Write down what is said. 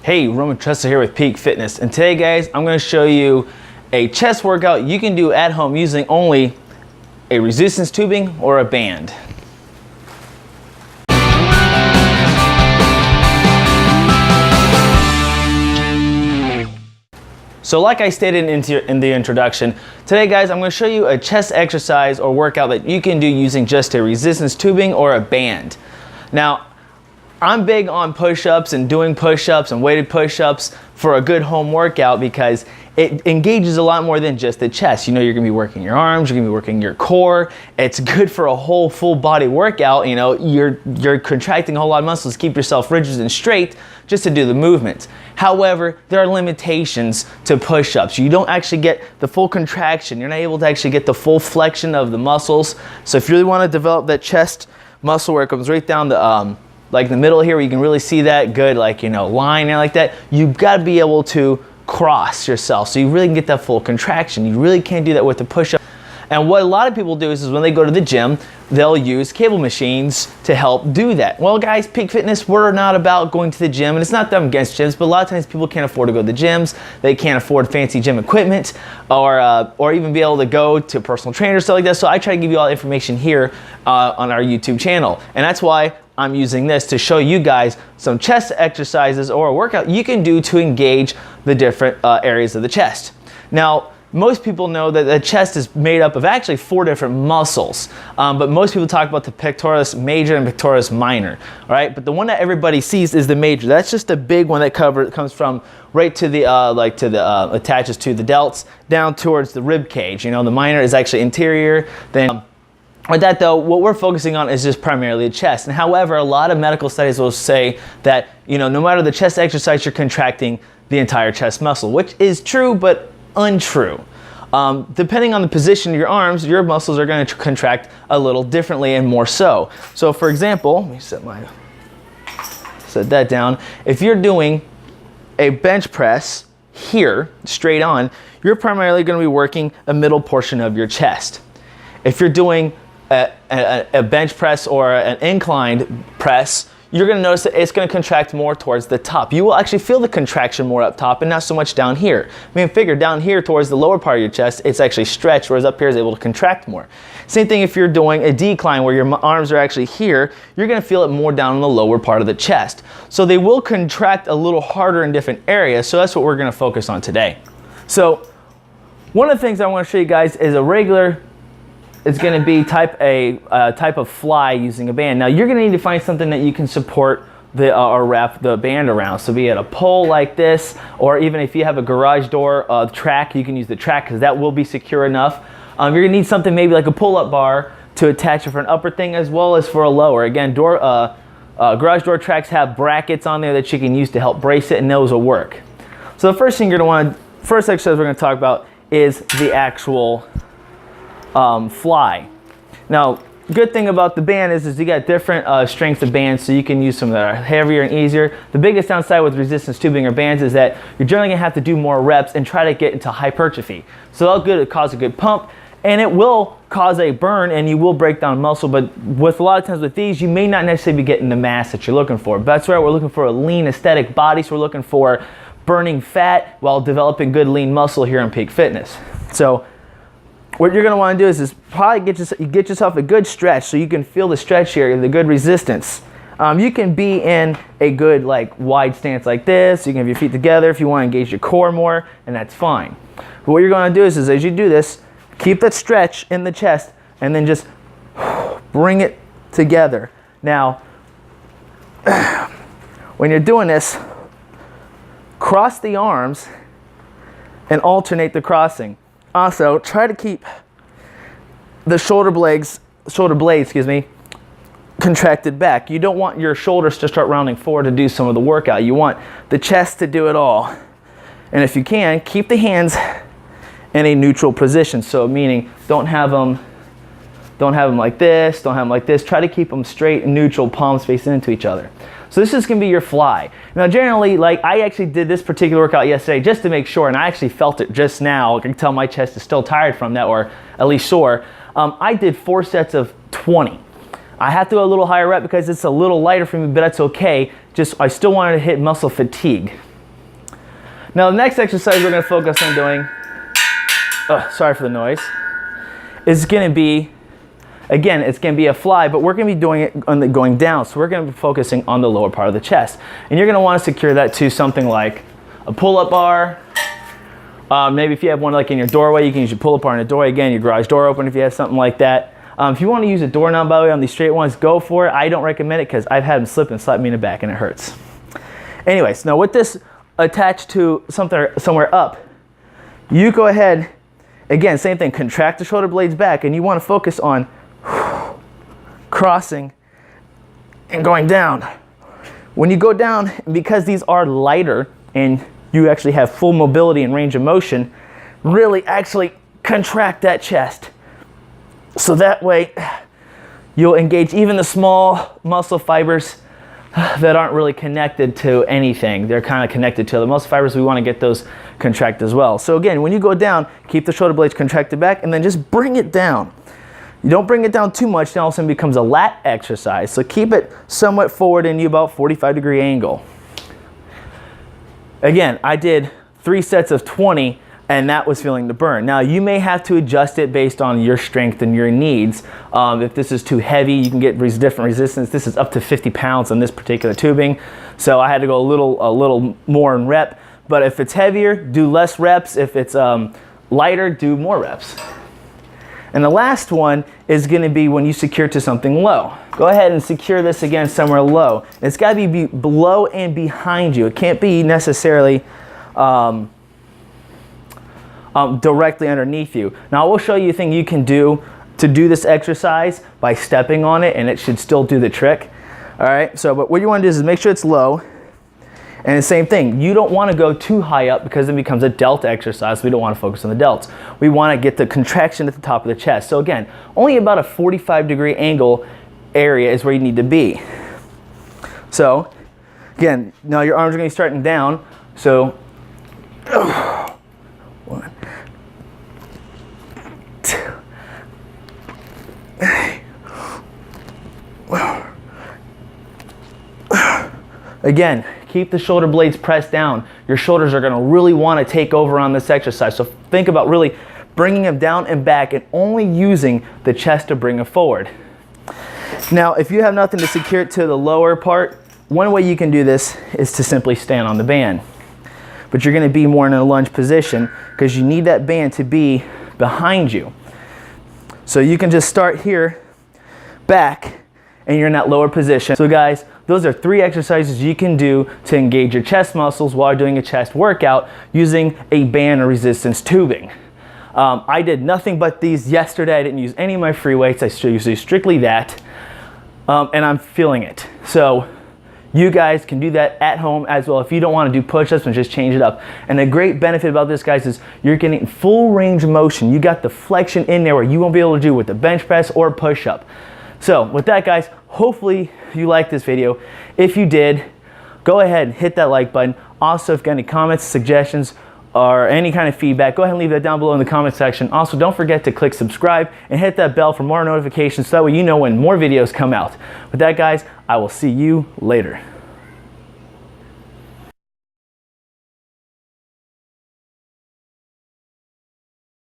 Hey, Roman Tressa here with Peak Fitness, and today guys I'm going to show you a chest workout you can do at home using only a resistance tubing or a band. So like I stated in the introduction, today guys I'm going to show you a chest exercise or workout that you can do using just a resistance tubing or a band. Now I'm big on push-ups and doing push-ups and weighted push-ups for a good home workout because it engages a lot more than just the chest. You know, you're gonna be working your arms, you're gonna be working your core. It's good for a whole full body workout. You know, you're contracting a whole lot of muscles to keep yourself rigid and straight just to do the movements. However, there are limitations to push-ups. You don't actually get the full contraction. You're not able to actually get the full flexion of the muscles. So if you really wanna develop that chest muscle where it comes right down the like the middle here where you can really see that good, like, you know, line and like that, you've got to be able to cross yourself so you really can get that full contraction. You really can't do that with the push-up. And what a lot of people do is when they go to the gym, they'll use cable machines to help do that. Well guys, Peak Fitness, we're not about going to the gym, and it's not that I'm against gyms, but a lot of times people can't afford to go to the gyms. They can't afford fancy gym equipment or even be able to go to a personal trainer, stuff like that. So I try to give you all the information here on our YouTube channel. And that's why I'm using this to show you guys some chest exercises or a workout you can do to engage the different areas of the chest. Now, most people know that the chest is made up of actually 4 different muscles, but most people talk about the pectoralis major and pectoralis minor, all right? But the one that everybody sees is the major. That's just a big one that comes from right to the, attaches to the delts down towards the rib cage. You know, the minor is actually interior. Then with that though, what we're focusing on is just primarily the chest. And however, a lot of medical studies will say that, you know, no matter the chest exercise, you're contracting the entire chest muscle, which is true, but untrue. Depending on the position of your arms, your muscles are going to contract a little differently and more so. So for example, let me set that down. If you're doing a bench press here, straight on, you're primarily going to be working a middle portion of your chest. If you're doing a bench press or an inclined press, you're going to notice that it's going to contract more towards the top. You will actually feel the contraction more up top and not so much down here. I mean, figure down here towards the lower part of your chest, it's actually stretched, whereas up here is able to contract more. Same thing if you're doing a decline where your arms are actually here, you're going to feel it more down in the lower part of the chest. So they will contract a little harder in different areas, so that's what we're going to focus on today. So one of the things I want to show you guys is a regular, it's going to be type of fly using a band. Now you're going to need to find something that you can support or wrap the band around. So be it a pole like this, or even if you have a garage door track, you can use the track because that will be secure enough. You're going to need something maybe like a pull-up bar to attach it for an upper thing as well as for a lower. Again, garage door tracks have brackets on there that you can use to help brace it, and those will work. So the first thing you're going to want, first exercise we're going to talk about is the actual fly. Now, good thing about the band is you got different strengths of bands, so you can use some that are heavier and easier. The biggest downside with resistance tubing or bands is that you're generally gonna have to do more reps and try to get into hypertrophy. So that'll cause a good pump, and it will cause a burn, and you will break down muscle. But with a lot of times with these, you may not necessarily be getting the mass that you're looking for. But that's where we're looking for a lean aesthetic body, so we're looking for burning fat while developing good lean muscle here on Peak Fitness. So what you're going to want to do is probably get yourself a good stretch so you can feel the stretch here, the good resistance. You can be in a good wide stance like this. You can have your feet together if you want to engage your core more, and that's fine. But what you're going to do is as you do this, keep that stretch in the chest and then just bring it together. Now, when you're doing this, cross the arms and alternate the crossing. Also, try to keep the shoulder blades, contracted back. You don't want your shoulders to start rounding forward to do some of the workout. You want the chest to do it all. And if you can, keep the hands in a neutral position. So meaning don't have them like this, don't have them like this. Try to keep them straight and neutral, palms facing into each other. So this is going to be your fly. Now generally, I actually did this particular workout yesterday just to make sure, and I actually felt it just now. I can tell my chest is still tired from that, or at least sore. I did 4 sets of 20. I have to go a little higher rep because it's a little lighter for me, but that's okay. I still wanted to hit muscle fatigue. Now the next exercise we're gonna focus on doing, sorry for the noise, is gonna be, again, it's gonna be a fly, but we're gonna be doing it on the going down. So we're gonna be focusing on the lower part of the chest. And you're gonna wanna secure that to something like a pull-up bar. Maybe if you have one like in your doorway, you can use your pull-up bar in a doorway. Again, your garage door open if you have something like that. If you wanna use a doorknob, by the way, on these straight ones, go for it. I don't recommend it because I've had them slip and slap me in the back and it hurts. Anyways, now with this attached to somewhere up, you go ahead, again, same thing, contract the shoulder blades back, and you wanna focus on crossing and going down. When you go down, because these are lighter and you actually have full mobility and range of motion, really actually contract that chest. So that way you'll engage even the small muscle fibers that aren't really connected to anything. They're kind of connected to the muscle fibers. We want to get those contracted as well. So again, when you go down, keep the shoulder blades contracted back and then just bring it down. You don't bring it down too much, then all of a sudden it becomes a lat exercise. So keep it somewhat forward in you, about 45-degree angle. Again, I did 3 sets of 20 and that was feeling the burn. Now you may have to adjust it based on your strength and your needs. If this is too heavy, you can get different resistance. This is up to 50 pounds on this particular tubing. So I had to go a little more in rep. But if it's heavier, do less reps. If it's lighter, do more reps. And the last one is gonna be when you secure to something low. Go ahead and secure this again somewhere low. It's gotta be below and behind you. It can't be necessarily directly underneath you. Now I will show you a thing you can do to do this exercise by stepping on it, and it should still do the trick. All right, so but what you wanna do is make sure it's low. And the same thing, you don't want to go too high up because it becomes a delta exercise. We don't want to focus on the delts. We want to get the contraction at the top of the chest. So again, only about a 45-degree angle area is where you need to be. So again, now your arms are going to be starting down. So 1, 2, again, keep the shoulder blades pressed down. Your shoulders are gonna really wanna take over on this exercise. So think about really bringing them down and back and only using the chest to bring it forward. Now, if you have nothing to secure it to the lower part, one way you can do this is to simply stand on the band. But you're gonna be more in a lunge position because you need that band to be behind you. So you can just start here, back, and you're in that lower position. So guys, those are 3 exercises you can do to engage your chest muscles while doing a chest workout using a band or resistance tubing. I did nothing but these yesterday. I didn't use any of my free weights. I use strictly that, and I'm feeling it. So you guys can do that at home as well if you don't want to do push-ups and just change it up. And the great benefit about this, guys, is you're getting full range of motion. You got the flexion in there where you won't be able to do with the bench press or push-up. So with that, guys, hopefully you liked this video. If you did, go ahead and hit that like button. Also, if you got any comments, suggestions, or any kind of feedback, go ahead and leave that down below in the comment section. Also, don't forget to click subscribe and hit that bell for more notifications so that way you know when more videos come out. With that, guys, I will see you later.